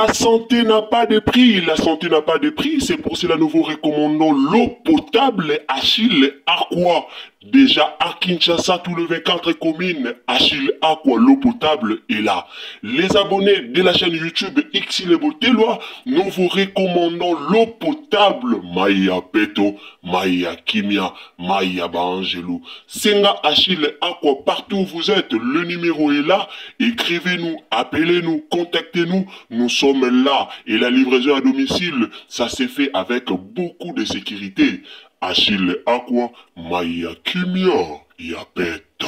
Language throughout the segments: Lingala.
La santé n'a pas de prix, la santé n'a pas de prix, c'est pour cela nous vous recommandons l'eau potable Achille Aqua. Déjà à Kinshasa, tous les 24 communes, Achille Aqua, l'eau potable est là. Les abonnés de la chaîne YouTube Xile Botelwa, nous vous recommandons l'eau potable Maya Peto, Maya Kimia, Maya Bangelou. Senga Achille Aqua, partout où vous êtes, le numéro est là. Écrivez-nous, appelez-nous, contactez-nous, nous sommes là. Et la livraison à domicile, ça s'est fait avec beaucoup de sécurité. Achille Aqua, Maya Kimia, Yapeto.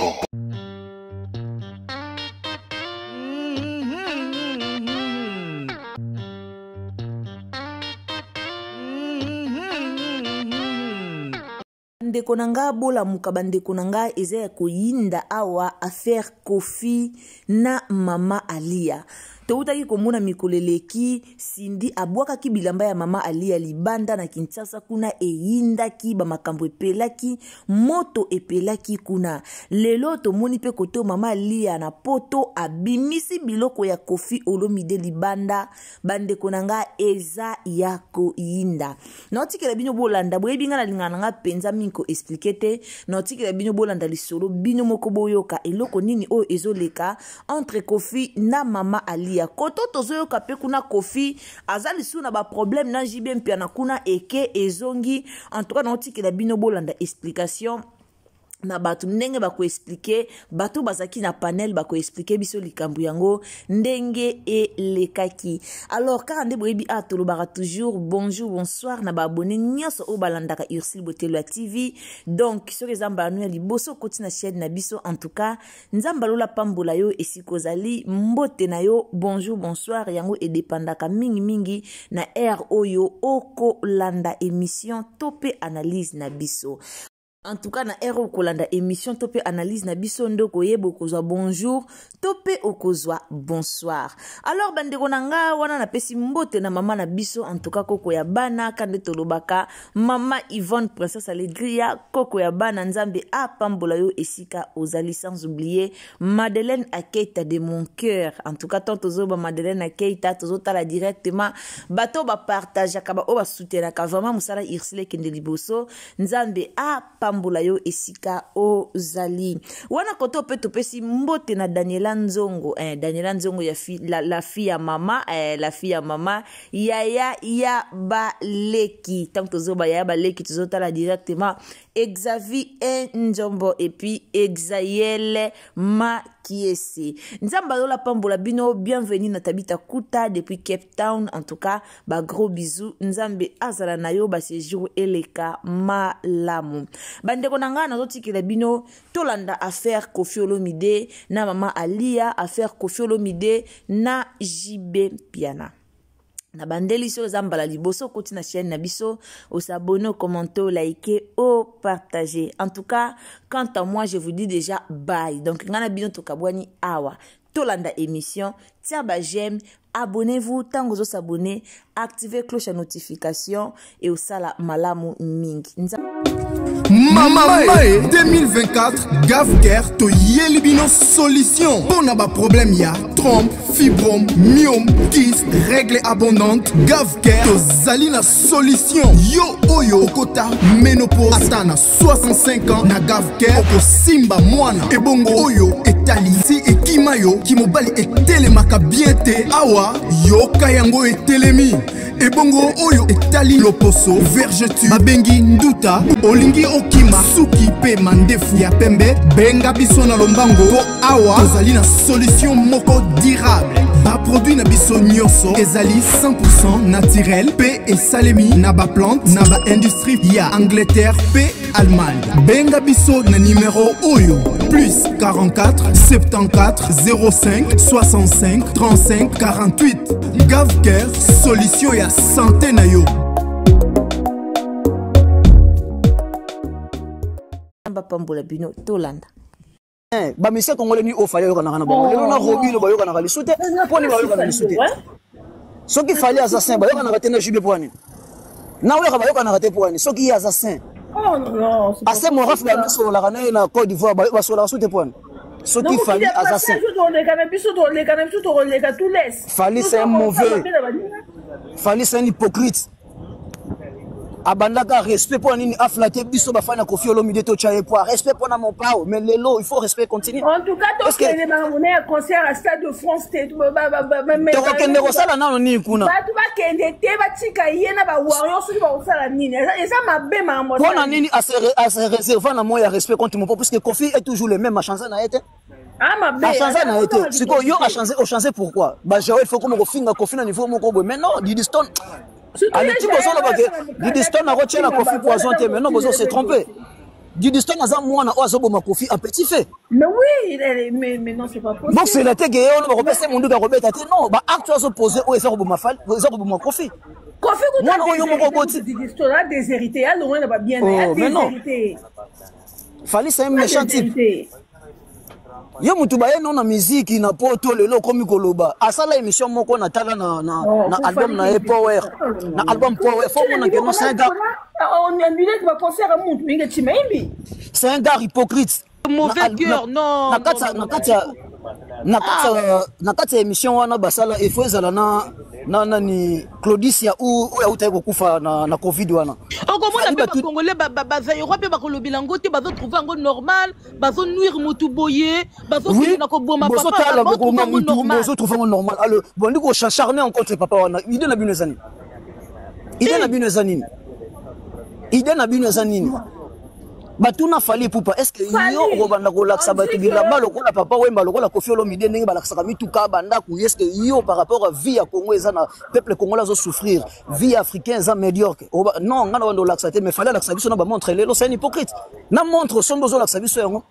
Bandeko nanga bola muka bandeko nanga eza ya koyinda awa affaire Kofi na mama Alia. Toutaki komona mikoleleki Cindy abwakaki bilamba ya mama Alia libanda na Kinshasa kuna eyindaki ba makambo epelaki moto epelaki kuna. Lelo tomoni pe kote mama Alia na poto abimisi biloko ya Kofi Olomide libanda bandeko nanga eza ya koyinda. Notikela bino bolanda boyebinga na lingana nga penza minko expliquete notikela bino bolanda lisolo bino moko boyoka eloko nini o ezoleka entre Kofi na mama Alia. Koto tozoyo kape kuna Kofi azali suna ba problème na jibe mpia na kuna eke ezongi en tout cas notikela bino bolanda explication na batu ndenge bako expliquer batu bazaki na panel bako expliquer biso likambu yango ndenge e lekaki. Alors car ande boyebi atolobaka toujours bonjour bonsoir na ba abonné nyoso o balandaka Ursile Botelwa TV. Donc sur les ambanu ya liboso koti na chaîne na biso en tout cas nzamba lola pambola yo esikozali mbote na yo bonjour bonsoir yango e dépendaka mingi mingi na air oyo oko landa émission topé analyse na biso. En tout cas, na ero kolanda émission topé analyse na biso ndoko yebo kozwa bonjour, topé okozwa bonsoir. Alors bandeko nanga wana na pesi mbote na mama na biso en tout cas koko ya bana kande tolobaka mama Yvonne Princesse Alegria koko ya bana nzambe apambola yo esika ozali sans oublier Madeleine Akeita de mon cœur. En tout cas tant zoba Madeleine Akeita tozotala directement bato ba partage akaba o ba soutenir ka vraiment musala Ursile kende liboso nzambe apambola yo esika ozali wana koto pe topesi mbote na Daniela Nzongo Daniela Nzongo ya la fille ya mama la fille ya mama Yaya ya Baleki tant tozoba Yaya Baleki tozotala directement Exavi Njombo et puis Exaïel Makiesi nzamba lola pambola bino bienvenue na Tabita Kuta depuis Cape Town en tout cas ba gros bisous nzambe azala na yo ba séjour eleka malamu bandeko nanga nazotikela bino tolanda affaire Kofi Olomide na mama Alia affaire Kofi Olomide na JB Piana na bandeli so zambala liboso koti na chaîne na biso au s'abonner, au commenter, au liker, au partager. En tout cas, quant à moi, je vous dis déjà bye. Donc ngana bino to kabwani awa tolanda émission tia ba j'aime, abonnez-vous tant que vous s'abonnez, activez cloche à notification et au sala malamu mingi. Mama 2024 Gavker to yelibino solution. Bon aba problème ya trompe, fibrome, myome, kyste, règle abondante. Gavker to zali na solution. Yo oyo kota ménopause atana 65 ans na Gavker oko simba mwana. Ebongo oyo etali si ekimayo kimobali etelemaka bien te awa yo kayango etelemi. Ebongo oyo etali loposo vergetu babengi nduta olingi okima suki pe mandefu ya pembe benga biso na lombango po awa tozali na solution moko durable ba produit na biso nyonso ezali 100% naturel pe esalemi na ba plante na ba industrie ya Angleterre pe Allemagne. Benga biso na numéro oyo plus 44 74 05 65 35 48. Gavker solution ya santé na yo. Pambola bino tolanda ba mise kongole ni ofale yo kana kana ba lelo na robilo ba yo kana kali sute poni ba yo kana sute soki fali assassin ba yo kana tena jibe poni na yo kana yo kana te poni soki assassin oh non assez mon raf la so la kana na Côte d'Ivoire ba so la sute poni Ce qui Fali assassin. Fali c'est un mauvais. Fali c'est un hypocrite. Abandaka respect pour nini aflaté biso bafana Koffi Olomide to chaye pour respect pour na mon pao mais lelo il faut respect continuer. En tout cas donc les mamonais concert à Stade de France te to kende ko sala na nini kuna. Ba tu ba kende te ba tika yena ba warrior so ba sala nini eza mabe mamoto. Pour nini à se réserver na moya respect contre mon pao parce que Koffi est toujours le même a changé na été. Ah mabe. A changé na été. C'est quoi yo a changé pourquoi? Ba il faut comme Koffi nga Koffi na niveau moko mais non Diddy Stone. Allez, tu peux Diddy Stone a retiré la Koffi poison, mais non, vous s'est trompé. Diddy Stone a moi na Koffi un petit fait. Mais oui, mais non, c'est pas possible. Donc c'est la tête on va repasser mon dos à Robert non, bah acte à s'opposer au effort de ma fall, aux heures de mon Koffi. Koffi moi non, mon robot Diddy Stone a déshérité, elle on n'a pas bien déshérité. Fallait c'est un méchant type. Yo mutu baye non na musique na poto lelo komi koloba asala émission moko na tala na album na Power na album Power faut mon que non c'est un gars on annulé va concert à monde mais tu m'aimes c'est un gars hypocrite mauvais cœur non na kati émission wana basala il faut ezala na ni Claudicia ou ya utako kufa na Covid wana okomona ba congolais ba Europe ba kolobila ngote bazo trouver ngo normal bazo nuire mutu boye bazo na ko boma papa bazo trouver ngo normal alors bon ndiko charner en contre papa wana idée na binezani idée na binezani batuna Fali pupa est-ce que yo robanda ko laksa batu bilamba lokola papa wemba lokola Koffi Olomide ndenge balaksa mituka banda ku est-ce que yo par rapport à vie à Congo ezana peuple congolais zo souffrir vie africain za médiocre non ngana wando laksa te mais Fali laksa biso na ba montrer lelo c'est un hypocrite na montre sombo zo laksa biso yango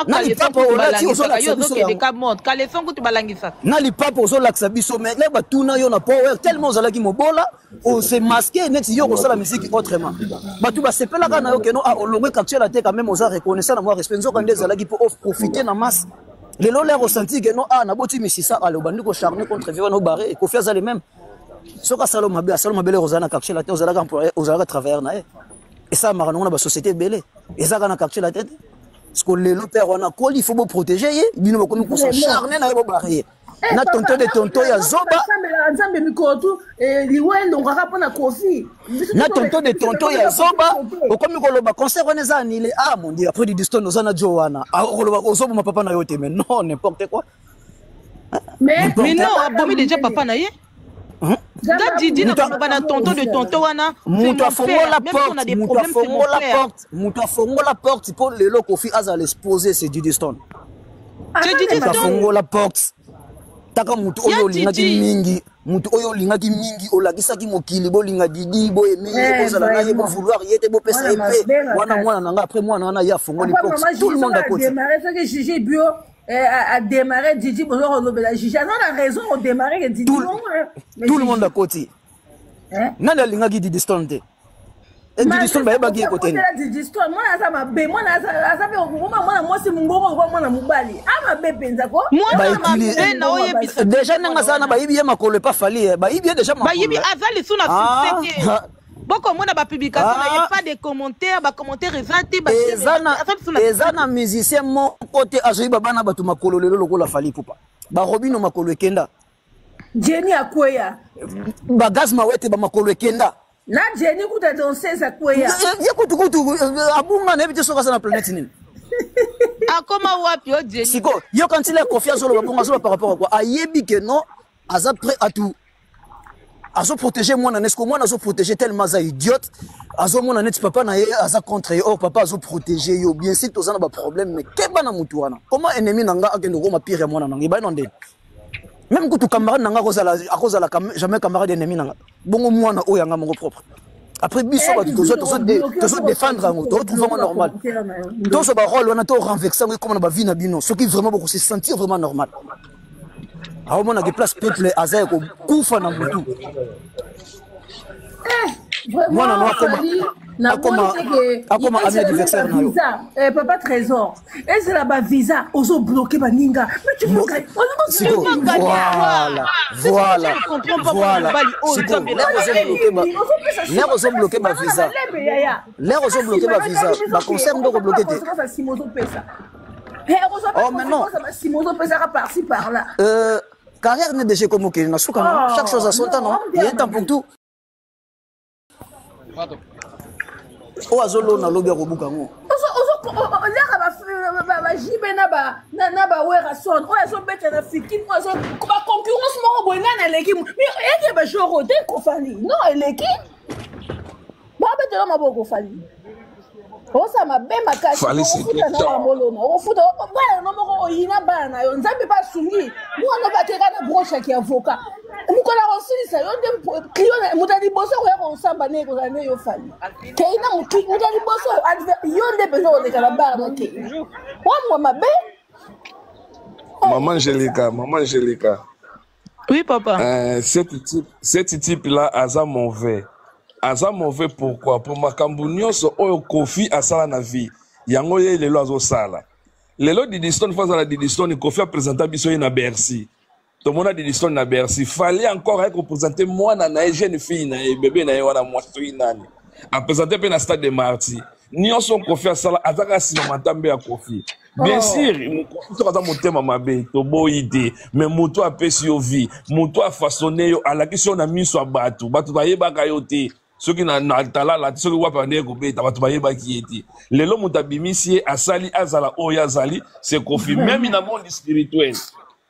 na li papa olati zo laksa biso yango ka montre kale songo tu balangisa na li papa zo laksa biso mais les batuna yo na Power tellement zalaki mobola on s'est masqué net yo ko sala musique autrement batu ba sepela kana yo keno a olongwe capture quand même aux reconnaissant à moi respect nzoka ndezala qui peut profiter na masse les lots les ressenti que non na boti misisa ale bandi ko charner contre vivre no barré et Koffi azale même soka saloma bele rozana capture la tête aux ala employé aux ala travailleur na et ça marana na ba société belé et ça kana capture la tête parce que les lots père on a quoi il faut protéger bino ba comme ko charner na bo barré na tonto de tonto ya zoba nzambe mikoto liwendo ngaka pona Koffi na tonto de tonto ya zoba okomi koloba concert on eza annulé ah mon dieu après Diddy Stone ozana Joanna koloba ozobo ma papa na yo te mais non n'importe quoi mais non abomi déjà papa na ye Nga Didi na koloba na tonto de tonto wana muto afongo la porte pour lelo Koffi azala exposer c'est Diddy Stone c'est Diddy Stone afongo la porte taka mutu oyo lingaki mingi olakisaki mokili bolinga Didi bo aimer kozala na ye bo vouloir yete bo pesa épée wana mwana nanga après mwana wana ya fongoli porte tout le monde à côté que Gigi Bio a démarré Didi bo lobela Gigi non la raison au démarrer que Didi tout le monde à côté nana lingaki Diddy Stone te et Diddy Stone ba yebaki côté Diddy Stone mwana za mabe mwana za pe mwana mwasi mungoko kwa mwana mubali ama bepenza ko déjà nanga sana ba yibi makolo pas Fali ba yibi déjà ba yibi azali suna succès boko mona ba publication na pas de commentaires ba commentaires ezati ba ezana musicien mon côté azoyi bana batu makolo lelo lokola Fali pupa ba Robino makolo ekenda Jenny Akweya ba Gaz Mawete ba makolo ekenda na Jenny kuta danser za Akweya kutu abunga na ebite soka sana planète nini akoma wapi o Jenny siko yo quand il a confiance au babunga sur par rapport à quoi ayebi que non aza prêt à tout azo protéger moi na esco moi azo protéger tellement za idiote azo mona net papa na aza contre oh papa azo protéger yo bien sûr tozana ba problème mais keba na mutu wana comment ennemi nanga akendo ko ma pire moi nanga ba non même quand tu camarade nanga kozala jamais camarade ennemi nanga bongo mwana o yanga mongo propre après biso ba toujours défendre en auto trouver normal donc ce rôle on a tout renverser comme on ba vie na bino ce qui vraiment beaucoup se sentir vraiment normal a on a des places peuple azay ko kufa na mutu moi non comme ami adversaire na yo papa trésor et c'est là bas visa ozo bloquer baninga mais tu bloques voilà l'air ozo bloquer ba visa ba concert ndo ko bloquer te Oh, maintenant. Par-ci, par-là. Carrière n'est déjà comme ok. Chaque chose a son temps, non? Il y a un temps pour tout. Oh, Azolo, on a l'obé au boucango. Bajibe na ba wera son o yazo beta na fiki mo yazo ba concurrence mo boyna na leki mais eke ba joro de ko fali non eleki ba beta na maboko fali o sa mabema kasi o futa na molona o futa ba na moko oyina bana yo nzambe ba sungi mo no ba teka na broche ki avocat mukola osilisa yo nde client mutadi boso ko ya ko samba ne ko na yo fali keina mutadi boso yo nde bezo de kala barna ke moi mabe Maman Angélica. Oui, papa. Cette type-là, Aza mauvais. Pourquoi? Pour ma cambunioso, oyo Kofi asala na vie. Yango ye lelo azo sala. Lelo Didiston face à la Didiston, Kofi a présenté biso na Bercy. Tout le monde a Didiston na Bercy. Fallait encore représenter moi na jeune fille na bébé na wana moi nani. A présenter pe na stade de Marty. Nyonso Kofi asala azaka sinomatambe ya Kofi. Bien sûr, Kofi toza motema mabe, to boyide, mais moto apesi yo vie, moto a façonné yo alakisi yo na miso ya bato bayebaka yo te. Soki na talala, soki wapa ne ko beta bato bayebaki ye te. Lelo moto abimisi ye asali azala oyo azali, c'est Kofi même dans le monde spirituel.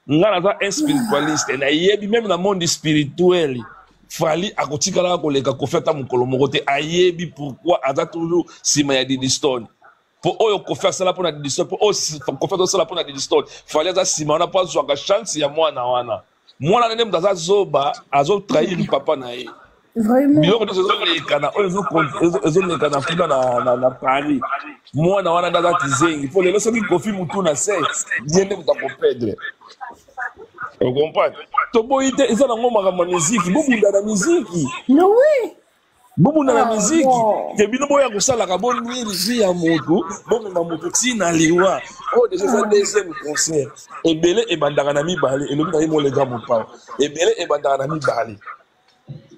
Nga naza un spiritualiste, na yebi même dans le monde spirituel. Fali akotikala koleka Kofi ata mokolo moko te ayebi pourquoi aza toujours sima ya Didiston. Pour oyo Kofi asala pour na Didiston, pour Kofi asala pour na Didiston. Fali aza sima wana pas zwaka chance ya mwana wana. Mwana nene mdaza zoba azo trahir papa na ye. Vraiment. Biloko to ezolekana oyo ezolekana kuna na Paris. Mwana wana ndaza tizengi. Pour lelo soki Kofi mutu na se, yende mutakopedre. Vous comprenez? Toboite eza na ngoma kama muziki, bobunda na muziki. No oui. Bobunda na muziki. Te bino boya kusala ka bon nuit ya moto, bon ma moto tina liwa. Oh déjà ça deuxième concert. Ebele ebandaka na mibale, elobi na yimo lega mopa. Ebele ebandaka na mibale.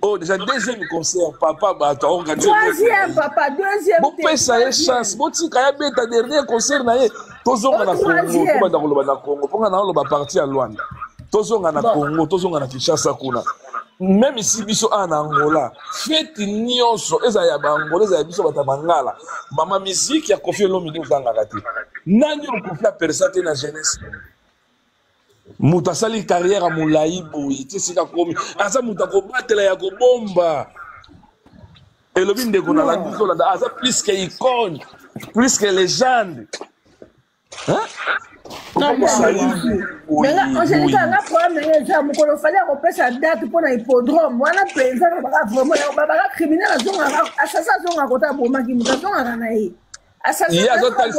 Oh déjà deuxième concert, papa ba to organiser. Troisième papa, deuxième. Bon pesa ye chance, boti kaya beta dernier concert na ye. Tozonga na Congo, ko ba ndakoloba na Congo, ponga na loba parti ya Luanda. Tozonga na Congo, tozonga na Kinshasa kuna. Même ici biso en Angola, fête nyonso eza ya Angola, eza ya biso batabangala. Mama musique ya Kofi Olomide uzanga kati. Nani Kofi a persate na jeunesse. Muta sali carrière mulai boyi, tisika komi. Asa muta ko batela ya ko bomba. Elobi ndeko na la biso la asa plus que icône, plus que légende. Hein? Non, mais là, Angélica, on a problème, on fallait repasser la date pour l'hippodrome. On a payé ça, vraiment, on a criminel, assassin, on a compté pour qui nous avons il y a d'autres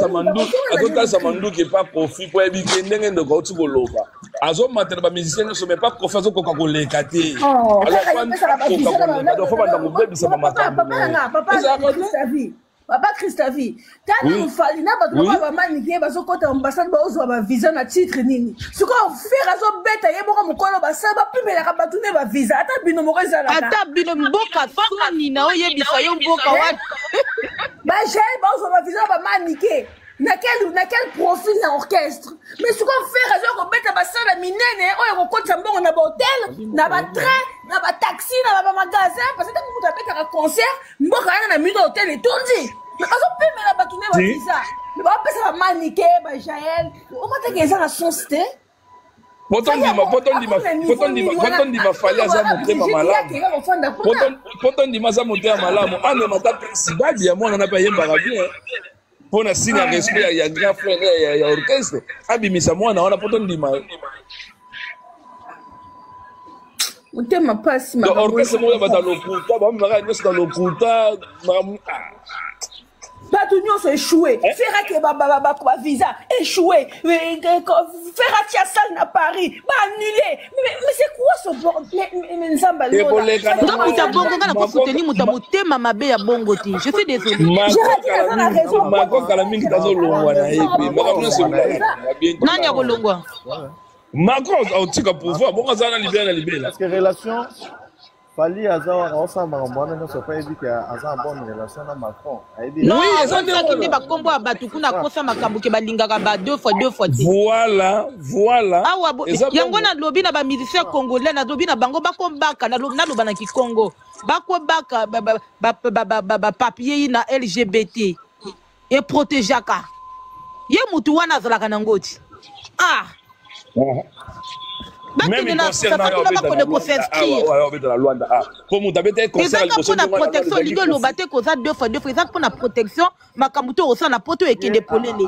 samandou qui pas Kofi pour éviter n'engin de gauche pour l'oba. Azom matin ba musicien ne se met pas Kofi azo koka ko lekate. Alors quand faut pas ndako bisa ba matambo. Papa Christavi, quand on fait na ba droit ba manike ba sokota ambassade ba ozo ba visa na titre nini. Suko faire azo beta ye boko mukolo ba sa ba pimela ka batune ba visa ata bino mokoza la. Ata bino mboka fani na oye bisa yo mboka wa. Ba j'ai ba ozo ba visa ba manike. Na quel profil na orchestre. Mais suko faire azo ko beta ba sa la minene oyo ko kota mbongo na ba hotel, na ba train, na ba taxi, na ba magasin parce que vous avez un concert, mboka na mino hotel et tondi. Mais azo pimela batune ba visa. Mais ba pesa ba manike ba Jaël. O mata ke za société. Poton di ma fali aza motema malamu. Poton di ma za motema malamu. Ane mata principal ya mwana na pa yemba bien. Pona signe ya respect ya grand frère ya orchestre. Abimisa mwana wana poton di ma. Motema pasi ma. Orchestre mo ba lokuta, ba mara nyosa lokuta, Bato nyonso échoué. Fera que ba visa échoué. Fera tia salle na Paris, ba annulé. Mais c'est quoi ce bordel? Mais Nzamba le. Donc muta bongo kana ko soutenir muta motema mabe ya bongo ti. Je suis désolé. Mako kala mingi tazo longwa na yebi. Mako nyonso bien. Nani ya kolongwa? Macron a tika pouvoir. Bongo zana libérer na libérer. Parce que relation Fali Azar, ensemble, moi, ne soit pas dit qu'il y a en bonne relation avec Macron. Non, ça qui n'est pas combo à Batukuna, Kosa Makambuke Balingara, 2 fois. Voilà. Ah, yango na lobi na ba musicien congolais na lobi na bango bako baka na loba na ki Congo. Bako baka ba papier na LGBT. Et protégeaka. Ye mutu wana zalaka na ngoti. Ah. Même il concerne la loi pour mon tabette concerne la protection lido lo batte koza 2 fois pour la protection makamuto osa na poto ekende polele.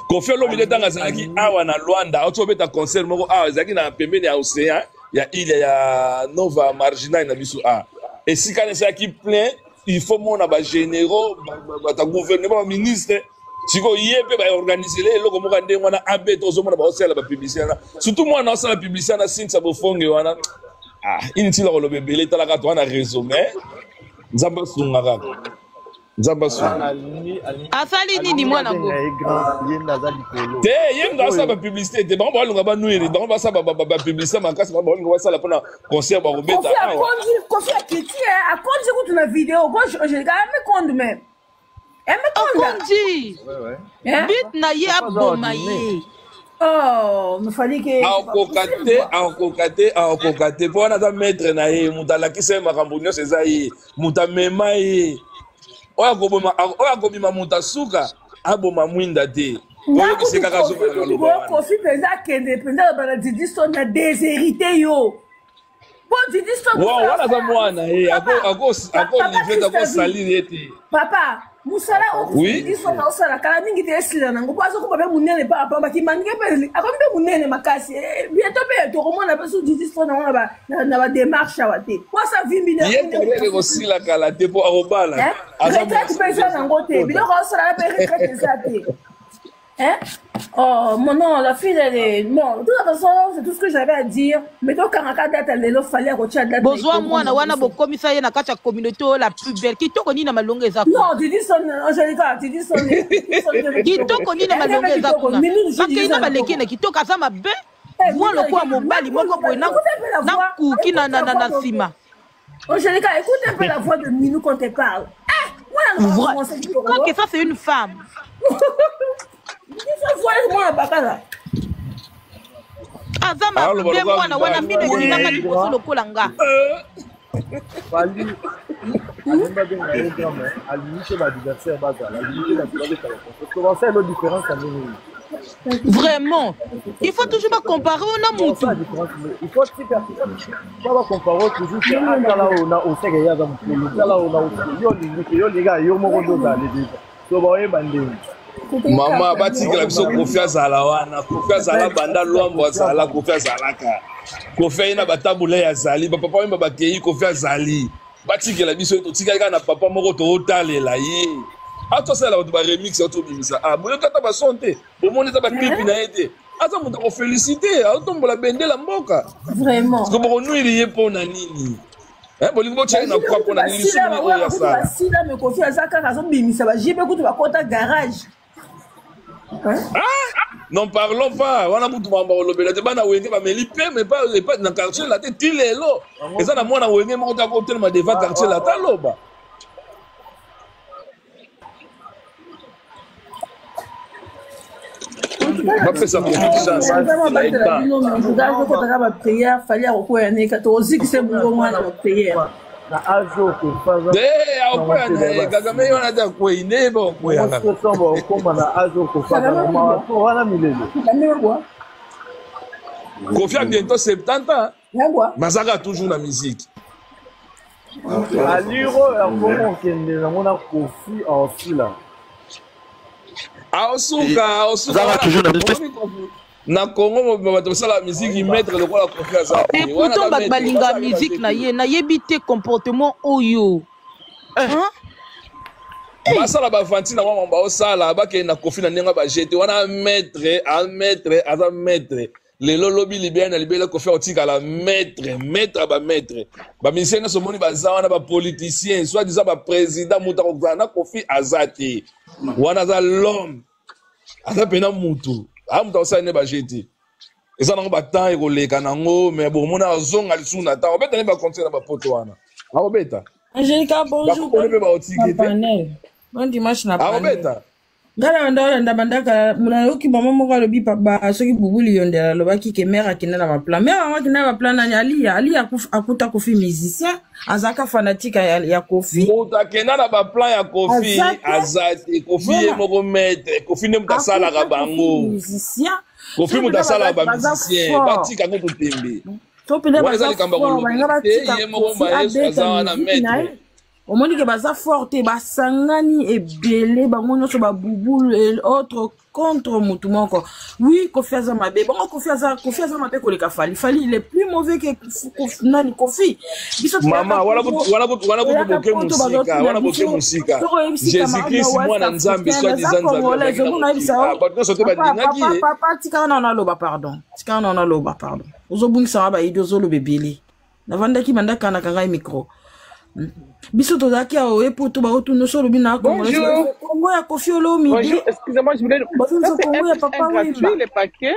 Kofi Olomide tanga zaki awa na Luanda auto beta concerne moko awa zaki na pembeni ya océan ya ile ya Nova Marginal na biso et si quand ça qui plein il faut mon ba généraux ba gouvernement ministre siko yebe ba organiser les loko mo kande wana abe to zo mona ba osela ba publicité surtout moi na osela publicité na sinsa bo fonge wana initila ko lobe bele tala ka to wana réseau mais nzamba sunga ka nzamba sunga asali nini mwana go te yenga sa ba publicité te ba ba lunga ba nuiri ba ba sa ba publicité makasi ba lunga ba sala pona concert ba robeta Kofi akiti a konji kutu na vidéo go je regarde me compte même Kondi. Bit na ye aboma ye. Oh, me fallait que akokate po wana za maître na ye mutala kise makambunyo seza ye mutamema ye oya kobima mutasuka aboma mwinda te oyo kiseka kazo bana loba Kofi penza kende penza bana didisto na déshérité yo. Bon didisto. Wana za mwana ye ako livre ako salir yete. Papa musala didisto na osala kala mingi te esila nango paso ko ba munene pa ki manike pe akombe munene makasi bientôt pe to komona pe su didisto na wana na ba démarche wate kwa sa vimbi na ye ko sila kala te po arobala azamu pesa nango te biloko osala pe retraite ça te Oh, non, la fille, elle est... Bon, de toute façon, c'est tout ce que j'avais à dire. Mais donc, quand on a date, il fallait retirer la date. Besoin, moi, on a beaucoup commissaire, na kacha communauté la plus belle. Qui t'o connaît na malongue ezako? Non, tu dis son... Angelica, tu dis son... Qui t'o connaît na malongue ezako? Parce na baleki na qui t'o kaza ma be. Moi, le quoi, mon bali, moi, ko na kuki na sima. Angelica, écoute un peu la voix de Minou quand elle parle. Quand que ça, c'est une femme. Azama de mwana wana mine dinanga liboso lokola nga. Fali alimba benga programme alimite ba adversaire bazala alimite la parce que c'est la différence à nous. Vraiment, il faut toujours pas comparer on a mon tout. Il faut pas comparer toujours là on a au sega ya za mkulu là on a yo les gars yo moko ndo za les so ba we bande Mama batikela biso confiance ala wana confiance ala banda lwambo azala confiance alaka confiance na batabule ya zali papa wemba bakei confiance ali batikela biso to tikaka na papa moko to otalela ye ato sala ba remix auto bimisa boyo kata ba sonte bomoni za ba clip na ete ata muta ko féliciter autombola bendela mboka vraiment parce que bon nuiri ye pona nini bolingo tshena kwa pona nini sumini o ya sala sila me confiance aka kazo bimisa ba jibe kutu ba kota garage. N'en parlons pas. On a beaucoup de lobela te bana wenge ba meli pe mais pas dans quartier la tête tilelo. Et ça na moi na wenge mo ta ko tellement devant quartier la taloba. On fait ça pour une chance. Prière fallait rekoya ne ka to ziki se bungo mwana wa prière. Na ajo ko faza au Kagame wana ta ko inebo ko ya na sombo ko na ajo ko faza ma ko wana milele Kofi a bientôt 70 ans Mazaka toujours la musique aliro ya komo kende na mona Kofi en fila Zaka toujours la musique na Congo bato sala musique y mettre le quoi la confiance et pourtant balinga musique na yebite comportement oyo basala ba fantina wa mamba osala bake na Kofi na nenga ba jeter wana maître aza maître lelo lobi libéa na libéla Kofi otika la maître ba musicien na somoni baza wana ba politicien soit disant ba président muta ko na Kofi azati wana za l'homme aza pena mutu muta osane ba jeter eza nango batemps ekoleka nango mais bomona azonga lisu na temps obeta ne baconseil na bapoto wana akobeta Angelica, bonjour. Bon dimanche na panel. akobeta Ngala ndolanda bandaka munayoki mama moko alobi papa soki bubuli yondela lobaki ke mère akina na ma plan. Mère mama kina na plan na Ali akuta Kofi musicien, azaka fanatique ya Kofi. Mota kena na ba plan ya Kofi, azati Kofi ye moko maître, Kofi ne mutasala ka bango. Musicien. Kofi mutasala ba musicien, batika ko tembe. To pele ba za kamba ko ye moko maître azawa na maître. Omoni ke baza forte basangani ebele bango nyonso ba bubulu et autres contre mutu moko. Oui, Kofi aza mabe. Bon, Kofi aza mabe koleka Fali. Fali il est plus mauvais que nani Kofi. Mama wala boke musika. Jésus Christ mwana nzambe soit disant nzambe. Papa tika na loba pardon. Tika na loba pardon. Ozobungisa ba idozo lo bebele. Navandaki mandaka na kanga micro. Biso tozaki awo epoto ba otuno solo bina Congo ya Kofi Olomi. Bonjour, excusez-moi, je voulais gratuit les paquets.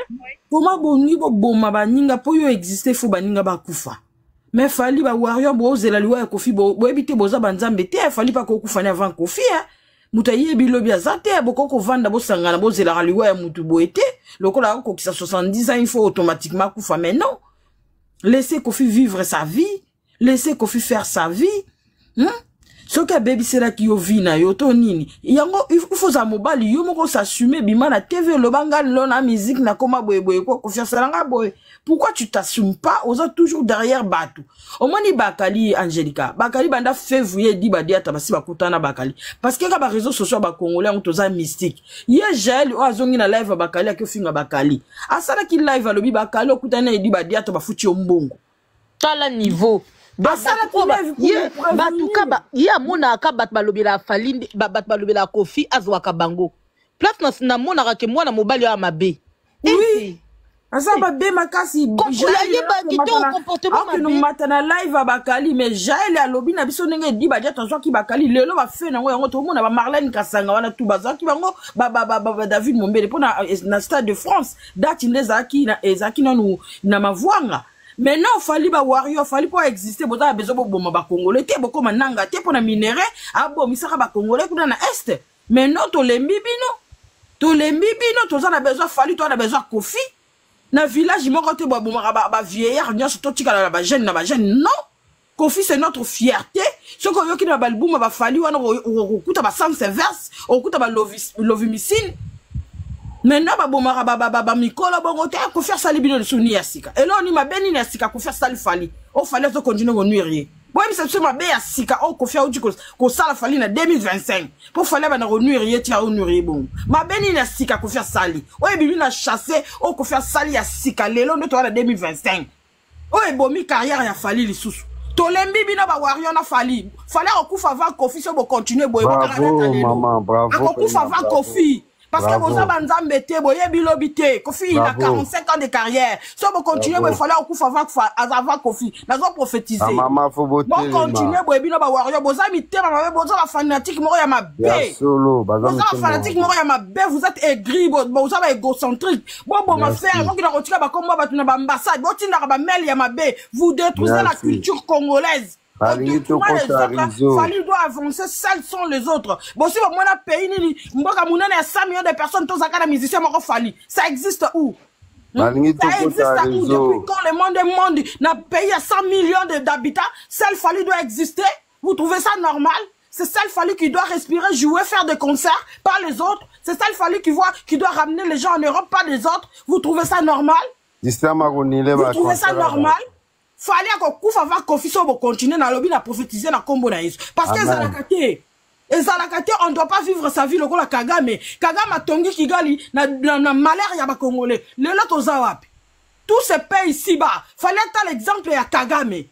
Comment boni bo boma baninga po yo exister fo baninga ba kufa. Mais Fali ba warrior bo zela liwa ya Kofi bo ebite boza banzambe te Fali pa ko kufa na avant Kofi muta yebi lobi azate boko vanda bo sangana bo zela liwa ya mutu bo ete lokola ko kisa 70 ans il faut automatiquement kufa mais non. Laissez Kofi vivre sa vie. Laissez Kofi faire sa vie. Ce que baby c'est là qui yo vie na yo to nini. Yango il faut za mobali yo moko s'assumer bima na TV lo banga lo na musique na koma boye ko confiance nga boye. Pourquoi tu t'assumes pas aux autres toujours derrière Batu? Omoni Bakali Angelica. Bakali banda février di ba dia tabasi bakutana Bakali. Parce que ba réseaux sociaux ba congolais on toza mystique. Ye gel o azongi na live Bakali akofinga Bakali. Asala ki live alobi Bakali okutana di ba dia tabafuti ombongo. Tala niveau. Batuka ya mona ka bat balobela Fali bat balobela Kofi azwaka bango place na mona ka ke mwana mobali ya mabe oui asa ba be makasi comportement matana live Bakali mais jael alobi na biso ndenge di ba dia tozwaki Bakali lelo ba fe nango yango to mona ba Marlène Kasanga wana tu bazaki bango ba David Mombele pona na Stade de France date nezaki na ezaki na mavwanga. Maintenant, Fali ba warrior, Fali pour exister, boza besoin bo boma ba congolais, te boko mananga, te pour na minerai, abo misaka ba congolais kuna na est. Maintenant, to lembi bino, to za na besoin Fali, to na besoin Kofi. Na village moko te bo boma ba vieillard, nyo to tika na ba jeune non. Kofi c'est notre fierté. Ce ko yoki na ba album ba Fali wana okuta ba sans verse, okuta ba lovimicine. Maintenant ba mikolo bongo te ko faire sali bino suni yasika et là on ma beni yasika ko faire sali Fali o fallait to continuer ko nuire bon mais c'est ma be yasika o ko faire ko sala Fali na 2025 pour fallait ba na nuire ti a nuire bon ma beni yasika ko faire sali o e bibi na chasser o ko faire sali yasika lelo ndo to na 2025 o e bomi carrière ya Fali lisusu to lembi bino ba warrior na Fali o kufa avant Kofi so bo continuer boye ko maman bravo ko kufa avant Kofi. Parce que vous avez un peu de Kofi, il a 45 ans de carrière. Si vous continuez, il fallait avant Kofi. Nous avons prophétisé. Maman, faut voter. Bon, continuez, vous avez un fanatique, vous êtes aigri, vous êtes égocentrique. Vous détruisez la culture congolaise. Fali doit avancer, seuls sont les autres. Bon, si vous avez un pays, il y a 100 millions de personnes, tous les musiciens, Fali. Ça existe où? Ça existe où? Depuis quand le monde n'a payé 100 millions d'habitants, seul Fali doit exister? Vous trouvez ça normal? C'est seul Fali qui doit respirer, jouer, faire des concerts, pas les autres. C'est seul Fali qui doit ramener les gens en Europe, pas les autres. Vous trouvez ça normal? Vous trouvez ça normal? Fallait qu'on couvre avant Kofi so continuer na lobby na prophétiser na kombo na Yesu parce que Zalakate on ne doit pas vivre sa vie le la Kagame tongi Kigali na malheur ya ba congolais le lot ozawapi tous ces pays ici bas fallait l'exemple ya Kagame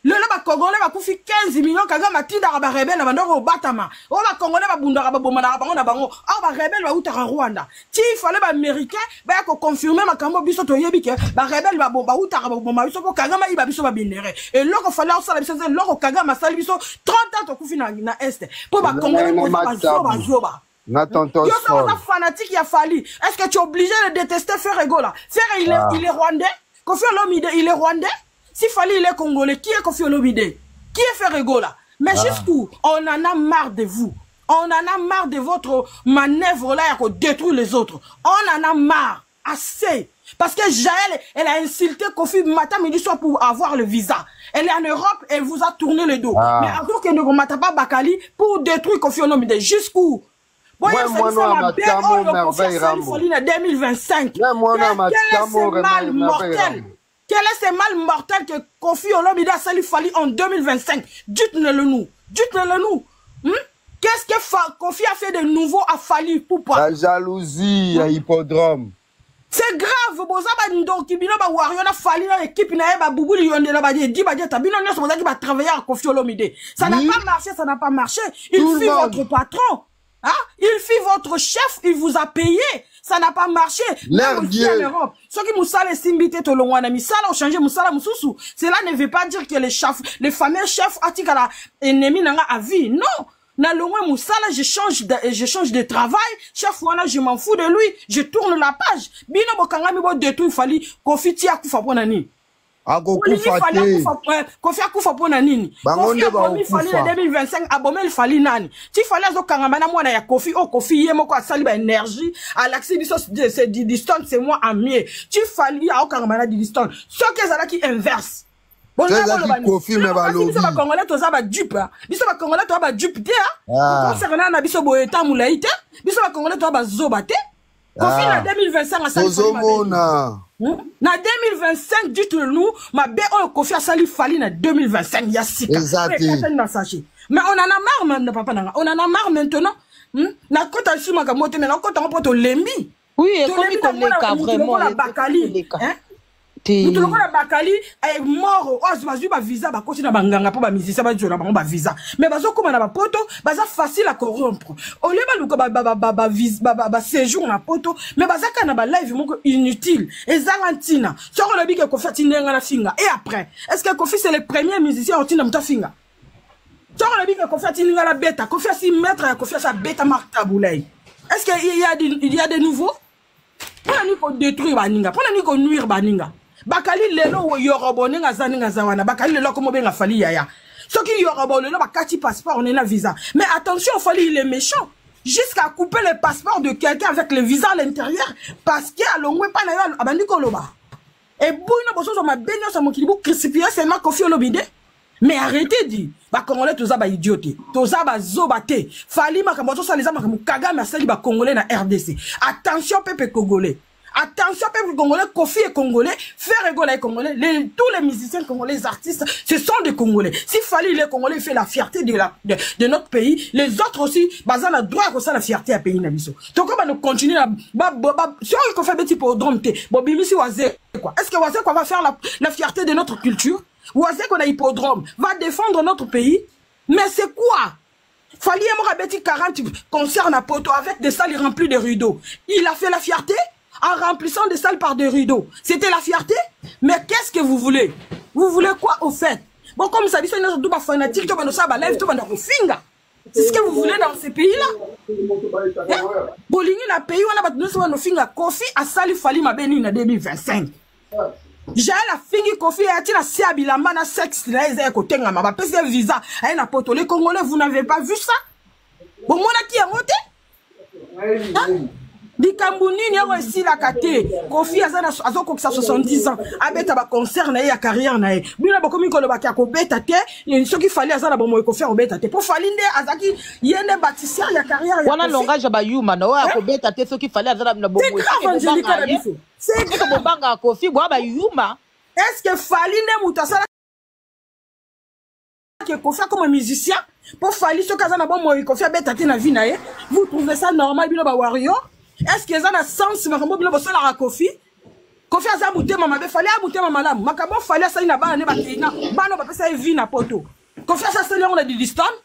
le ba congolais ba kufi 15 millions Kagame tinda ba rebelle ba ndoko batama o ba congolais ba bunda ba boma na bango na bango a ba rebelle ba uta Rwanda ti fallait ba américain ba ko confirmer makambo biso to yebi ke ba rebelle ba uta ba boma biso ko Kagame iba biso ba binere et loko fallait osala biso loko Kagame sali biso 30 ans to kufi na est pour ba congolais ba zoba Nathan Yo, ça, on a fanatique, il a fallu. Est-ce que tu es obligé de détester Ferrego là? Ferrego, il est rwandais. Kofi Olomide, il est rwandais. S'il fallait, il est congolais. Qui est Kofi Olomide? Qui est Ferrego là? Mais jusqu'où? On en a marre de vous. On en a marre de votre manœuvre là pour détruire les autres. On en a marre. Assez. Parce que Jaël, elle a insulté Kofi matin, midi, soir pour avoir le visa. Elle est en Europe, elle vous a tourné le dos. Mais encore que ne remette pas Bakali pour détruire Kofi Olomide. Jusqu'où? Bon, il y a la belle Kofi en 2025. Quel est ce mal mortel que Kofi Olomide a sali Fali en 2025? Dites-le nous. Dites-le nous. Qu'est-ce que Kofi a fait de nouveau à Fali pour la jalousie à Hippodrome. C'est grave, bozaba ndoki bino ba wario na Fali na équipe na ba bubu yonde na ba di ba ta bino nyos boza ki ba travailler à Kofi Olomide. Ça n'a pas marché, ça n'a pas marché. Il fit votre patron. Hein? Il fit votre chef, il vous a payé. Ça n'a pas marché. Même aussi en Europe. Ce qui moussala simbité to longwana misala ont changé moussala moussousou. Cela ne veut pas dire que les fameux chefs atikala ennemi nanga à vie. Non. Na longwa moussala, je change de travail. Chef wana, je m'en fous de lui. Je tourne la page. Bino bokanga mi bo détruit fali Kofi ti akufa pona ni. Kofi akufa pona nini? Kofi abomi fali na 2025 abomé il fali nani? Ti fali azo kangambana mwana ya Kofi o Kofi ye moko asali ba énergie à l'accès biso c'est distance c'est moi en mieux. Ti fali a kangambana distance. Ce que ça là qui inverse. Bon, Kofi me balobi. Biso ba Congolais toza ba dupe. Biso ba Congolais toza ba dupe te. Concernant na biso boyeta mulaite, biso ba Congolais toza ba zoba te. Kofi na 2025 asali Ozomona. Na 2025, dites-nous, ma bé o Kofi a sali Fali na 2025 ya sika. Mais on en a marre même papa nanga. On en a marre maintenant. Na kota sima ka moto mais na kota poto lembi. Oui, et comme il connaît vraiment la Bakali. Mutu lokola Bakali est mort. Ozu ba visa ba continue ba nganga po ba musicien ba jola ba visa. Mais bazo koma na ba poto, baza facile à corrompre. Au lieu ba luka ba séjour na poto, mais bazaka na ba live moko inutile. Ezalantina. Soko le bi ke Kofi tinenga na finga. Et après, est-ce que Kofi c'est le premier musicien otina mta finga? Soko le bi ke Kofi tinenga la bêta, Kofi si maître ya Kofi sa bêta Marc Taboulay. Est-ce qu'il y a des nouveaux? Pona ni ko détruire baninga, pona ni ko nuire baninga. Bakali lelo yorobone ngazaninga zawana bakali lelo comme benga Fali yaya soki yorobone lelo bakati passeport on est na visa mais attention Fali il est méchant jusqu'à couper le passeport de quelqu'un avec le visa à l'intérieur parce que alongwe pa na yo abandi koloba et boino boso ma benyo sa mokili bu crucifier seulement Kofi Olomide mais arrêtez dit ba congolais toza ba idioté toza ba zobate Fali makambo ça les amakambo Kagame asali ba congolais na RDC attention peuple congolais. Attention, peuple congolais, Kofi est congolais, Ferrego est congolais, tous les musiciens congolais, les artistes, ce sont des congolais. Si Fali il est congolais, il fait la fierté de notre pays, les autres aussi, bazan a droit à la fierté à pays nabiso. Donc on va nous continuer à si on fait petit pour dromte, bon bimisi wazé quoi. Est-ce que wazé quoi va faire la fierté de notre culture? Wazé qu'on a hippodrome va défendre notre pays? Mais c'est quoi? Fali Morabeti 40 concerts à Poto avec des salles remplies de rideaux. Il a fait la fierté? En remplissant des salles par des rideaux. C'était la fierté? Mais qu'est-ce que vous voulez? Vous voulez quoi au fait? Bon, comme ça dit, c'est notre double fanatique, tout le monde live, tout le monde finger. C'est ce que vous voulez dans ces pays-là? Bolingi na pays, on a battu nos finger. Kofi a sali Fali ma béni en 2025. J'ai la fingi Kofi a tiré la siabilamba na sexe, là, ils ont côté ngama, ba pèse visa, aïe na poto. Les Congolais, vous n'avez pas vu ça? Bon, moi, qui a monté? Dikambuni ni aussi la kate Kofi azana azoko kisa 70 ans abeta ba concert na ya carrière na ye bina bakomi ko lobaki akobeta te ce qui fallait azana bomo ko faire obeta te pour falinde azaki yene bâtisseur ya carrière ya wana langage ba yuma na wa akobeta te ce qui fallait azana na bomo c'est que bobanga Kofi bo ba yuma est-ce que falinde mutasala que Kofi comme musicien pour Fali ce kazana bomo ko faire beta te na vie na ye vous trouvez ça normal bina ba wario? Est-ce que ça a sens makambo bilo bosola ra Kofi? Kofi aza mutema mabe fali a mutema malamu. Makambo fali asa ina bana ne bakina. Bana ba pesa vie na poto. Kofi asa seli on a di distance.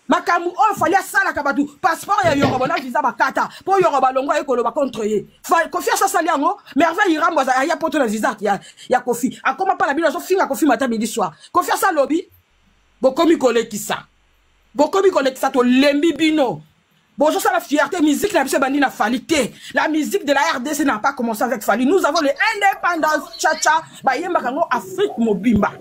Makambo on fali asala kabatu. Passeport ya yoroba na visa bakata. Po yoroba longo ekolo ba contre ye. Kofi asa sali ngo merveille irambo za ya poto na visa ya Kofi. Akoma pa na bino so finga Kofi mata midi soir. Kofi asa lobby. Bokomi kolekisa. Bokomi kolekisa to lembi bino. Bonjour, ça la fierté musique n'a pas bandi na falité. La musique de la RDC n'a pas commencé avec Fali. Nous avons les indépendances tcha-tcha. Ba yemba kango Afrique mobimba.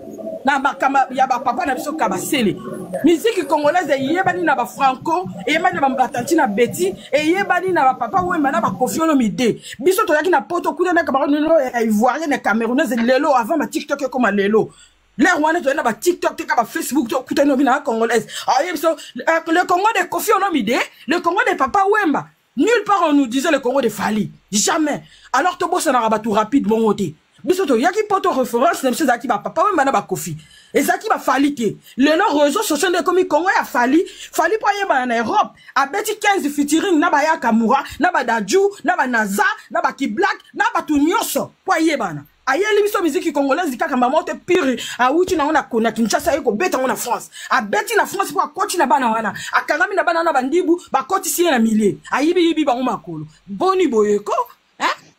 Na ba kama ya ba papa na biso kabasele. Musique congolaise yebani na ba franco, yebani na ba batanti na beti, et yebani na ba papa wemba na ba Koffi Olomide. Biso to yaki na poto kuda na camerounais ivoirien na camerounaise lelo avant ma TikTok comme lelo. L'air wana to na ba TikTok te ka ba Facebook to kuta no bina congolaise. Ah yebso le Congo de Koffi Olomide, le Congo de papa wemba. Nulle part on nous disait le Congo de Fali. Jamais. Alors to bossa na rabat tout rapide mon côté. Bisoto yaki poto référence nem zaki ba papa wemba na ba Koffi. Et zaki ba Fali te. Le nom réseau social de comme Congo ya Fali po yeba na Europe. A beti 15 featuring na ba ya Kamura, na ba Daju, na ba Naza, na ba Kiblak, na ba Tunyoso. Po yeba na. Ayeli biso musique congolaise dikaka mamote pire a uti na ona kona Kinshasa yeko beta na France a beti na France pour akoti na bana wana akangami na bana na bandibu ba koti si na milie ayibi ba makolo boni boyeko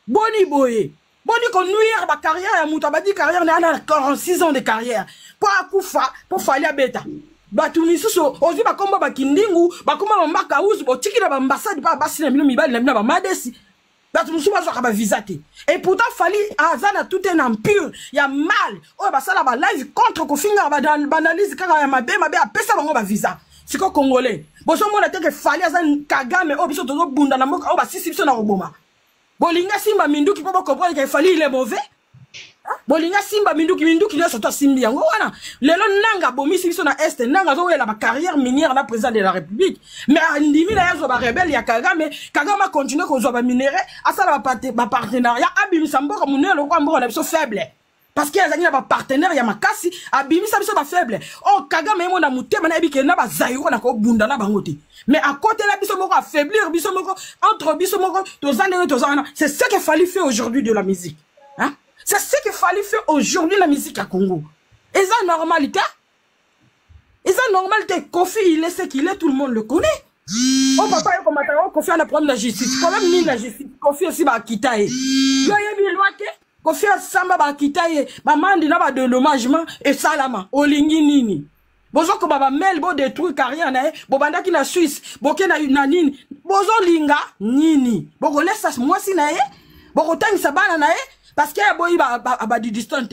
boni boye boni ko nuire ba carrière ya muta ba di carrière na 46 ans de carrière pour akufa pour Fali beta batu misuso ozi ba komba ba kindingu ba komba mbaka uzu bo tikira ba ambassade ba basi na milo mibali na ba madesi. Et pourtant, Fali Azana tout un empire. Il y a mal. Oh, bah ça là, bah live contre Kofinga, bah dans l'analyse, quand il y a ma bé, à pesa, bah visa. C'est quoi Congolais? Bon, je m'en attends que Fali Azan Kagame, oh, biso tozo bunda na moka, oh, bah si na roboma. Bolinga Simba Mindu qui peut pas comprendre que Fali il est mauvais. Bolinga Simba Mindu qui doit sortir Simbi. Voilà. Lelo nanga bomi si biso na est, nanga zo la carrière minière na président de la République. Mais andimi na yazo ba rebelle ya Kagame continue ko zo ba minéré, asala ba partenariat abimi samboko munelo kwa mboko na biso faible. Parce qu'il y a un partenaire ya makasi abimi sa biso ba faible. Oh Kagame mo na mutema na ebike na ba zairo na ko bunda na bangote. Mais à côté la biso moko affaiblir biso moko entre biso moko tozana, c'est ce qu'il fallait faire aujourd'hui de la musique. Hein? C'est ce qu'il fallait faire aujourd'hui la musique à Congo. Et ça normalité? Et ça normalité? Koffi il est ce qu'il est, tout le monde le connaît. Oh papa il commentaire Koffi on a problème la justice. Quand même ni la justice. Koffi aussi ba kitaye. Yo yebi loite. Koffi samba ba kitaye. Ba mandi na ba dédommagement et salama. Olingi nini. Bozo ko baba mel bo détruire carrière na bo banda ki na Suisse. Bo ke na nini. Bozo linga nini. Bo ko laisse moi si na bo ko tangisa bana na parce que boy ba di distance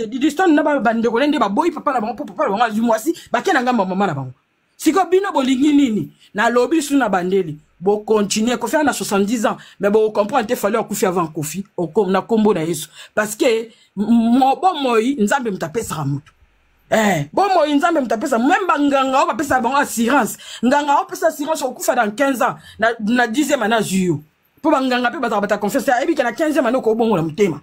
na ba bande ko lende ba boy papa na bango papa na bango mwasi ba ke na ngamba mama na bango siko bino bolingi nini na lobby su na bandeli bo continuer ko faire na 70 ans mais bo comprendre te fallait akufi avant Koffi na kombo na Yesu parce que bon moi nzambe mtapesa mutu bon moi nzambe mtapesa même banganga ba pesa bango assurance nganga pesa assurance okufa dans 15 ans na 10e année juillet pour banganga pe bata confiance ebi kana 15e année ko bongo la mutema.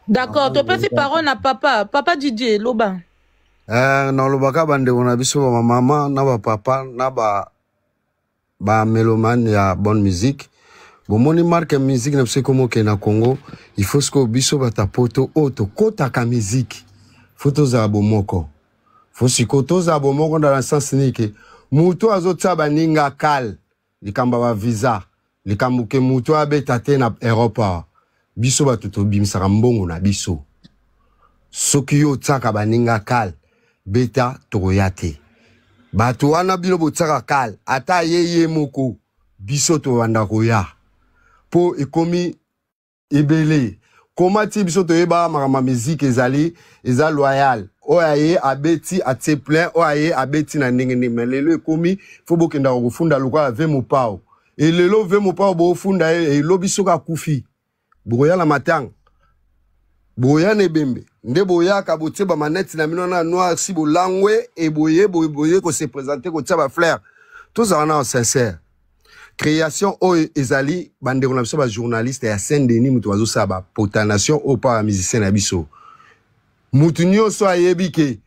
D'accord, tu peux faire parole à papa Didier Loba. Non, Lobaka bande on a biso ma maman na ba papa na ba mélomane ya bonne musique. Bon moni marque musique na pse komo ke na Congo, il faut que biso bata poto auto kota ka musique. Photo za bomoko. Faut sikoto za bomoko dans le sens nike. Muto azotsa baninga kal, likamba ba visa. Les kamuke muto abetate na Europa biso batuto bimisaka mbongo na biso soki yo tsaka baninga kal beta toyate batu wana bino botsaka kal ata yeye moko biso to wanda koya po ekomi ebele komati biso to yeba makama musique ezali eza loyal oyaye abeti ate plein oyaye abeti na ndenge melelo ekomi fo bokenda kofunda lokwa ve mopao. Et le lot veut mon père funda et lobisoka kufi. Boya la matang. Boya ne bembe. Nde boya kabote ba manette na minona noir si bo langwe et boye ko se présenter ko taba flair. Tout ça on a sincère. Création o ezali bande on a ba journaliste et à Saint-Denis mutu wazo saba potanation au pas musicien na biso. Mutu nyoso ayebi ke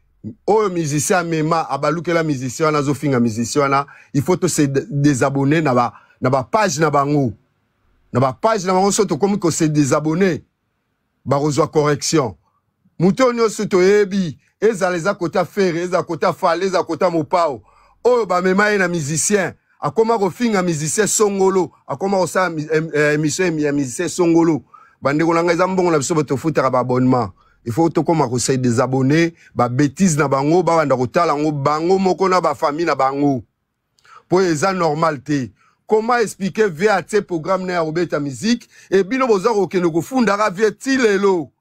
o musicien mema abaluke la musicien na zo finga musicien na il faut se désabonner na ba page na bango. Na ba page na bango soto comme ko se désabonner. Ba reçoit correction. Muto nyoso to yebi ezaleza kota faire, eza kota fale, eza kota mopao. O ba mema na musicien. Akoma ko finga musicien songolo, akoma ko sa émission ya musicien songolo. Bande ko nanga eza mbongo na biso to futaka ba abonnement. il faut to koma ko se désabonner ba bêtise na bango ba wanda ko tala ngo bango moko na ba famille na bango pour eza normal te. Comment expliquer VAT programme na robeta musique et bino boza ko kene ko funda ka vieti lelo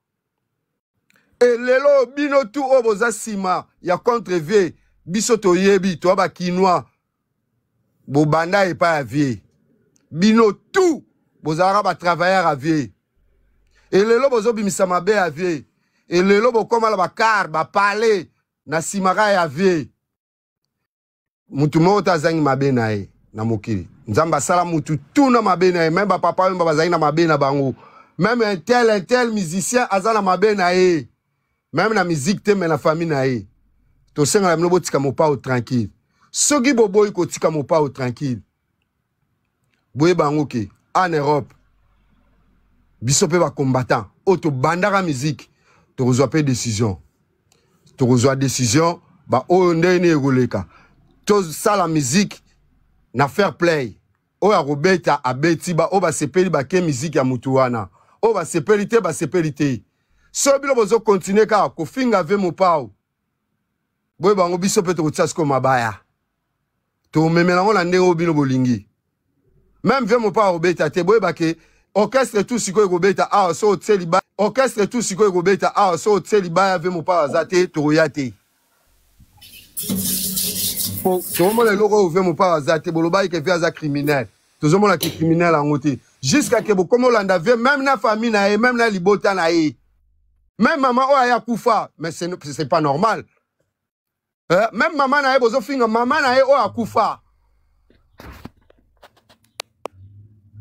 et lelo bino tout o boza sima ya contre vie biso to yebi to ba kinois bo banda e pa vie bino tout boza ba travailleur à vie et lelo bozo bimisa mabe à vie et lelo bo koma la ba car ba parler na simara ya vie mutu mo ta zangi mabe na e na mokili nzamba sala mutu tout na mabe na e même ba papa même ba zangi na mabe na bango même un tel musicien azana mabe na e même na musique te mais na famille na e to senga la mlobo tika mo pa au tranquille soki bobo ko tika mo pa au tranquille boye bango ke en Europe biso pe ba combattant auto bandara musique to reçoit pas décision ba o ndene goleka to ça la musique na fair play o ya robeta abeti ba o ba sepeli ba ke musique ya mutu wana o ba sepelité so bilo bozo continuer ka ko finga ve mo pao boye bango biso pe to tsasko ko mabaya to memela ngona ndenge bino bolingi même ve mo pao robeta te boye ba ke orchestre tout siko robeta a so tseliba orchestre tout siko robeta a so tseliba ve mo pao zate to yate Comment les locaux ouvrent mon père Azate, Boloba qui fait un criminel. Tout le monde qui est criminel en côté. Jusqu'à que comme on l'a vu, même la famille nae, même la libota nae, même maman oh aya kufa, mais c'est pas normal. Même maman nae bozo finga, maman nae oh akufa.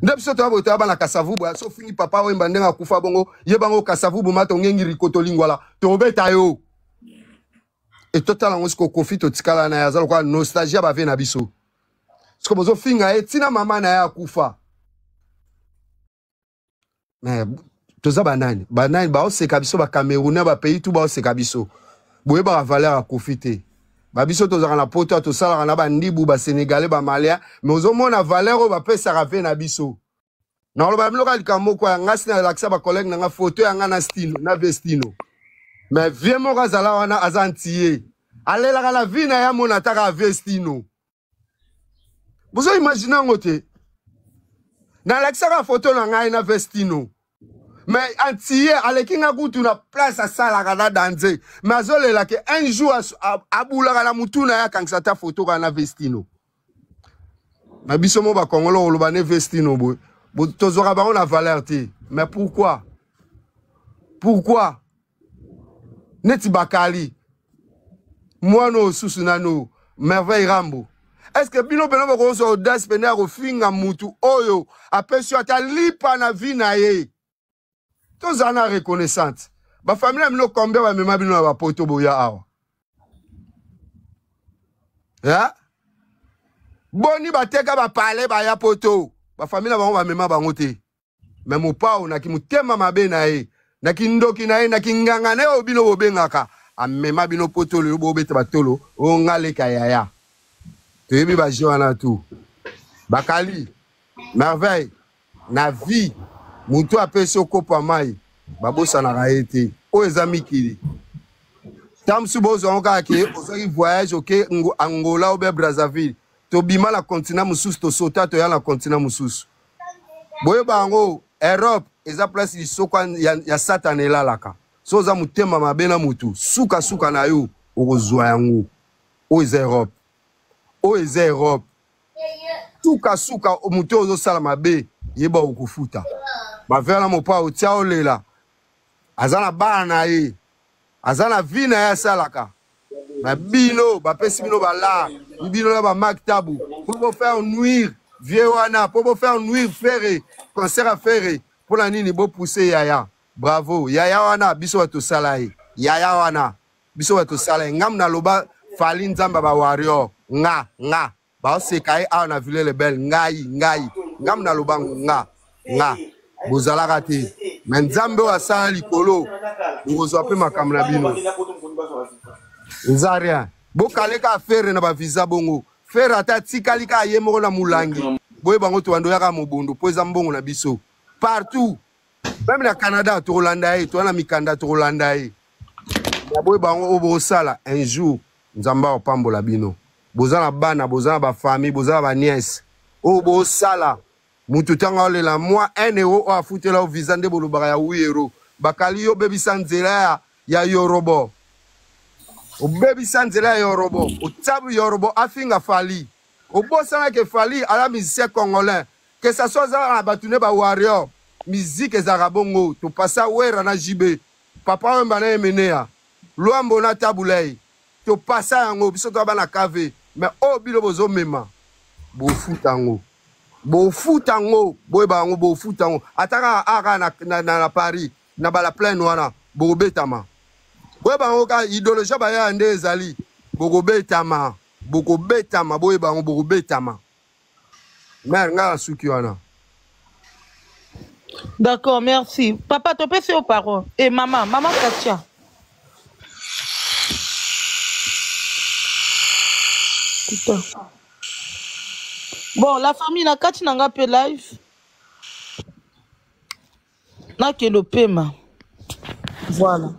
Ndepso to abota ba na kasavu bo, so fingi papa o mbande nga kufa bongo, ye bango kasavu bo mato ngengi rikoto lingwala. To obeta yo. Et total on se confite au tikala na yazalo kwa nostalgie ba ve na biso. Sko bozo finga e tina mama na ya kufa. Mais toza banani ba o se kabiso ba Camerounais ba pays tout ba o se kabiso. Boye ba valeur a confiter. Ba biso toza na poto to sala na ba ndibu ba Sénégalais ba Malien, mais ozo mona valeur o ba pesa ra ve na biso. Na lo ba mloka likambo kwa ngasi na laksa ba collègue na nga photo ya nga na stino na vestino. Mais viens mon razala wana azantier. Allez la vie na ya mona taka vestino. Vous imaginez ngote. Na l'extra photo na ngai na vestino. Mais antier alekinga kutu na place à sala kana danze. Mais azole la ke un jour abula kana mutuna ya kangsata photo kana vestino. Na biso mo ba kongolo lo ne vestino boy. Bo tozora ba on a valeur te. Mais pourquoi? Pourquoi? Neti bakali moi no susunano merveille rambo est-ce que bino beno bako so audace pena ko finga mutu oyo apesio ata lipa na vie na ye to zana reconnaissante ba famille mino kombe ba mema bino ba poto boya awa ya boni bateka ba parler ba ya poto ba famille ba ba mema ba ngote mais mo pa ona ki mutema mabe na ye na kindoki na ye na kinganga ne obino bobengaka amema bino potolo bobete batolo o ngale kayaya tebi ba joana tout bakali merveille na vie mutu apesi okopa mai babosa na raete o ezamikili tamsu bozo onka ke ozaki voyage ok Angola ou Brazzaville to bima la continent mususu to sota to ya la continent mususu boye bango Europe eza place lisoko ya satane lalaka so za mutema mabena mutu suka na yo okozwa yango o eza Europe suka mutu ozo sala mabe yeba okufuta ba vera mo pa otia olela azana bana ye azana vina ya salaka ba bino ba pesi bino bala bino na ba maktabu pour faire nuire vieux wana pour faire nuire faire concert à faire pour la nini bo pousser yaya bravo yaya wana biso wato salaye yaya wana biso wato salaye ngam na loba fali nzamba ba warrior nga ba se kai a na ville le bel ngai ngam na loba nga bozala rate mais nzambe wa sala likolo ngozwa pe makamna bino nzaria bo kaleka faire na ba visa bongo faire ata tikalika yemoko na mulangi boye bango to ando yaka mobondo poza mbongo na biso partout Même le Canada, tu Hollandais, tu as mis Canada, tu Hollandais. Yaboy bango obo sala un jour, nzamba opambola bino. Bozala bana, bozala ba famille, bozala ba nièce. Obo sala. Mutu tanga ole la moi 1 euro o afutela o visa nde bolobaka ya 8 euro. Bakali yo bebisa nzela ya yorobo. O bebisa nzela ya yorobo. O tabu yorobo afinga fali. O bosana ke fali ala musicien congolais. Que ça soit za batune ba warrior. Musique ezarabongo. To passa wera na jibe. Papa mbana emenea. Luambo na tabulei. To passa yango biso to bana kave. Mais o bilo bozo mema. Bo futango. Bo futango, boy bango bo futango. Ataka ara na Paris, na bala plein wana, bo betama. Boy bango ka idéologie ba ya nde ezali, bo betama, boy bango bo betama. Mère nga suki wana. D'accord, merci. Papa, tu peux aux parents. Et maman Katia. Putain. Bon, la famille na kati nanga pe live. Na ke le paiement. Voilà.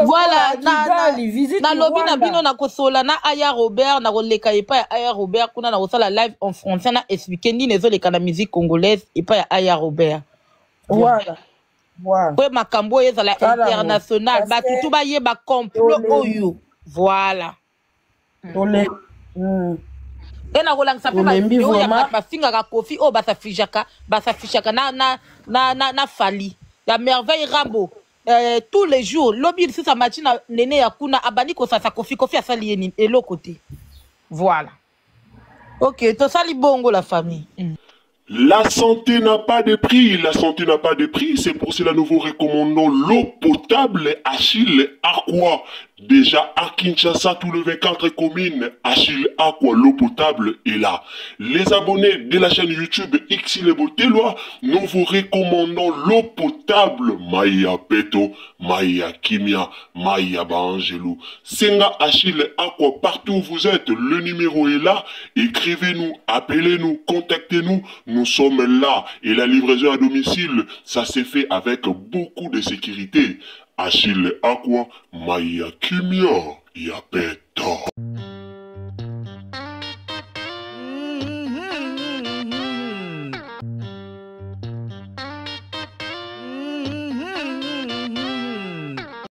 Voilà, na lobby na bino na kosola na Aya Robert na koleka epa ya Aya Robert kuna na kosala live en français na expliquer ni nezoleka na musique congolaise epa ya Aya Robert. Voilà. Voilà. Ouais, makambo ezala international, ba tutu ba ye ba complot oyo. Voilà. Ena kolangisa pe ba ya bafingaka Kofi o basafishaka na Fali. Ya merveille Rambo. Tous les jours, lobby si sa matina nene ya kuna abani ko sa Kofi asali yeni et l'autre côté. Voilà. OK, to sali bongo la famille. La santé n'a pas de prix, la santé n'a pas de prix, c'est pour cela nous vous recommandons l'eau potable Achille Aqua. Déjà à Kinshasa, tout le 24 communes, Achille Aqua, l'eau potable est là. Les abonnés de la chaîne YouTube Xilebo Teloa, nous vous recommandons l'eau potable Maya Peto, Maya Kimia, Maya Bangelou. Senga Achille Aqua, partout où vous êtes, le numéro est là. Écrivez-nous, appelez-nous, contactez-nous. Nous sommes là et la livraison à domicile, ça s'est fait avec beaucoup de sécurité. Achille Aqua, Maya Kimia, Yapeto.